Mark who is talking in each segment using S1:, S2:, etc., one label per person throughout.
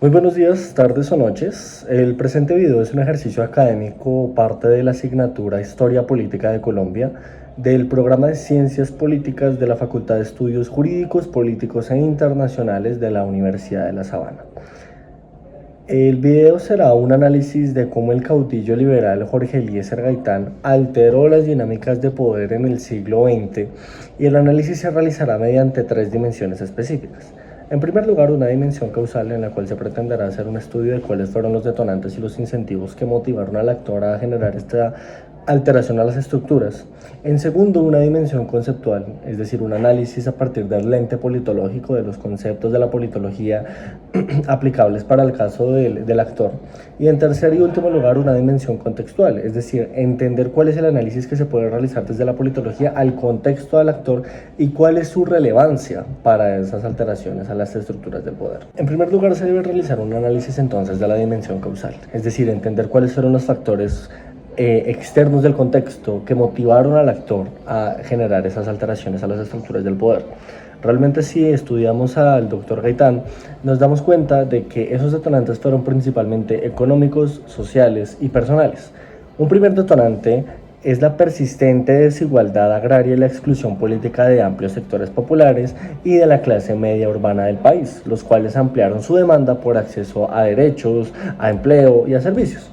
S1: Muy buenos días, tardes o noches. El presente video es un ejercicio académico, parte de la asignatura Historia Política de Colombia, del programa de Ciencias Políticas de la Facultad de Estudios Jurídicos, Políticos e Internacionales de la Universidad de La Sabana. El video será un análisis de cómo el caudillo liberal Jorge Eliezer Gaitán alteró las dinámicas de poder en el siglo XX, y el análisis se realizará mediante tres dimensiones específicas. En primer lugar, una dimensión causal en la cual se pretenderá hacer un estudio de cuáles fueron los detonantes y los incentivos que motivaron al actor a generar esta alteración a las estructuras. En segundo, una dimensión conceptual, es decir, un análisis a partir del lente politológico de los conceptos de la politología aplicables para el caso del actor. Y en tercer y último lugar, una dimensión contextual, es decir, entender cuál es el análisis que se puede realizar desde la politología al contexto del actor y cuál es su relevancia para esas alteraciones a las estructuras del poder. En primer lugar, se debe realizar un análisis entonces de la dimensión causal, es decir, entender cuáles fueron los factores externos del contexto que motivaron al actor a generar esas alteraciones a las estructuras del poder. Realmente, si estudiamos al doctor Gaitán, nos damos cuenta de que esos detonantes fueron principalmente económicos, sociales y personales. Un primer detonante es la persistente desigualdad agraria y la exclusión política de amplios sectores populares y de la clase media urbana del país, los cuales ampliaron su demanda por acceso a derechos, a empleo y a servicios.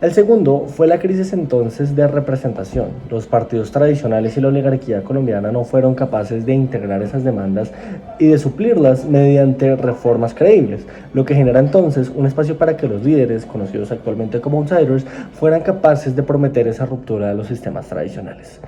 S1: El segundo fue la crisis entonces de representación. Los partidos tradicionales y la oligarquía colombiana no fueron capaces de integrar esas demandas y de suplirlas mediante reformas creíbles, lo que genera entonces un espacio para que los líderes, conocidos actualmente como outsiders, fueran capaces de prometer esa ruptura de los sistemas tradicionales.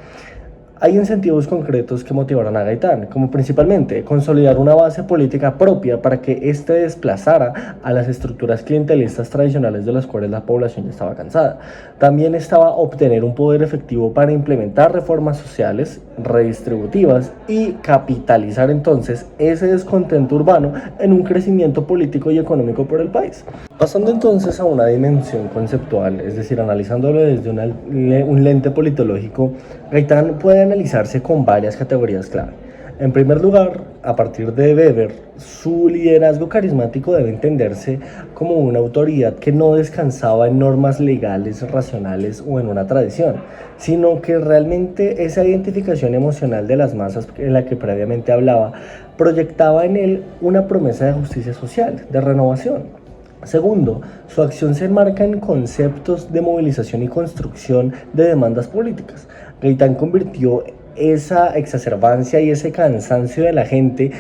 S1: Hay incentivos concretos que motivaron a Gaitán, como principalmente consolidar una base política propia para que éste desplazara a las estructuras clientelistas tradicionales de las cuales la población ya estaba cansada. También estaba obtener un poder efectivo para implementar reformas sociales, redistributivas y capitalizar entonces ese descontento urbano en un crecimiento político y económico por el país. Pasando entonces a una dimensión conceptual, es decir, analizándolo desde un lente politológico, Gaitán puede analizarse con varias categorías clave. En primer lugar, a partir de Weber, su liderazgo carismático debe entenderse como una autoridad que no descansaba en normas legales, racionales o en una tradición, sino que realmente esa identificación emocional de las masas en la que previamente hablaba proyectaba en él una promesa de justicia social, de renovación. Segundo, su acción se enmarca en conceptos de movilización y construcción de demandas políticas. Gaitán convirtió esa exacerbancia y ese cansancio de la gente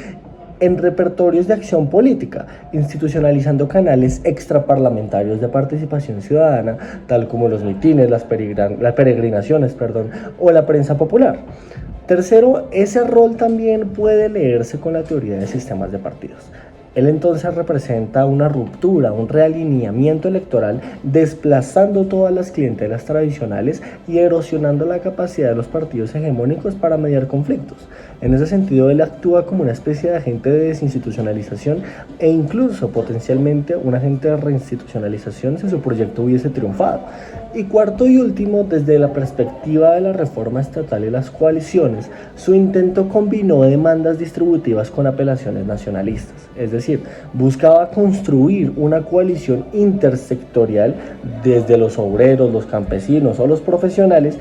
S1: en repertorios de acción política, institucionalizando canales extraparlamentarios de participación ciudadana, tal como los mitines, las peregrinaciones, o la prensa popular. Tercero, ese rol también puede leerse con la teoría de sistemas de partidos. Él entonces representa una ruptura, un realineamiento electoral, desplazando todas las clientelas tradicionales y erosionando la capacidad de los partidos hegemónicos para mediar conflictos. En ese sentido, él actúa como una especie de agente de desinstitucionalización e incluso potencialmente un agente de reinstitucionalización si su proyecto hubiese triunfado. Y cuarto y último, desde la perspectiva de la reforma estatal y las coaliciones, su intento combinó demandas distributivas con apelaciones nacionalistas, es decir, buscaba construir una coalición intersectorial desde los obreros, los campesinos o los profesionales,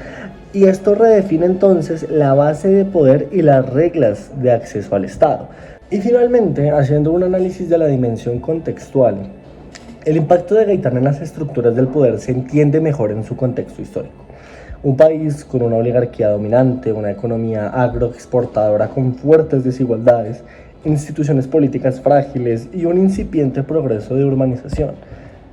S1: y esto redefine entonces la base de poder y las reglas de acceso al Estado. Y finalmente, haciendo un análisis de la dimensión contextual, el impacto de Gaitán en las estructuras del poder se entiende mejor en su contexto histórico. Un país con una oligarquía dominante, una economía agroexportadora con fuertes desigualdades, instituciones políticas frágiles y un incipiente progreso de urbanización.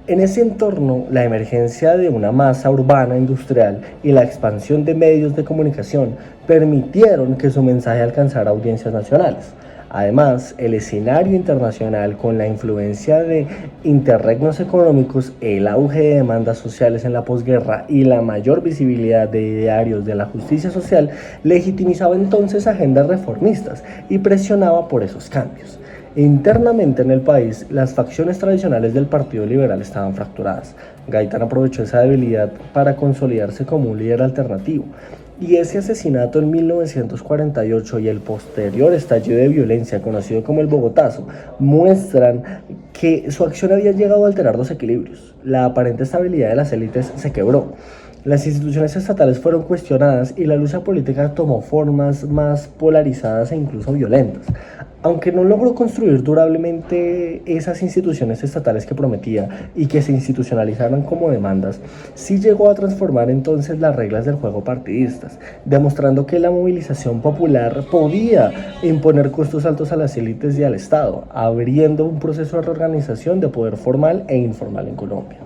S1: En ese entorno, la emergencia de una masa urbana industrial y la expansión de medios de comunicación permitieron que su mensaje alcanzara audiencias nacionales. Además, el escenario internacional, con la influencia de interregnos económicos, el auge de demandas sociales en la posguerra y la mayor visibilidad de idearios de la justicia social, legitimizaba entonces agendas reformistas y presionaba por esos cambios. Internamente en el país, las facciones tradicionales del Partido Liberal estaban fracturadas. Gaitán aprovechó esa debilidad para consolidarse como un líder alternativo. Y ese asesinato en 1948 y el posterior estallido de violencia, conocido como el Bogotazo, muestran que su acción había llegado a alterar los equilibrios. La aparente estabilidad de las élites se quebró. Las instituciones estatales fueron cuestionadas y la lucha política tomó formas más polarizadas e incluso violentas. Aunque no logró construir durablemente esas instituciones estatales que prometía y que se institucionalizaran como demandas, sí llegó a transformar entonces las reglas del juego partidistas, demostrando que la movilización popular podía imponer costos altos a las élites y al Estado, abriendo un proceso de reorganización de poder formal e informal en Colombia.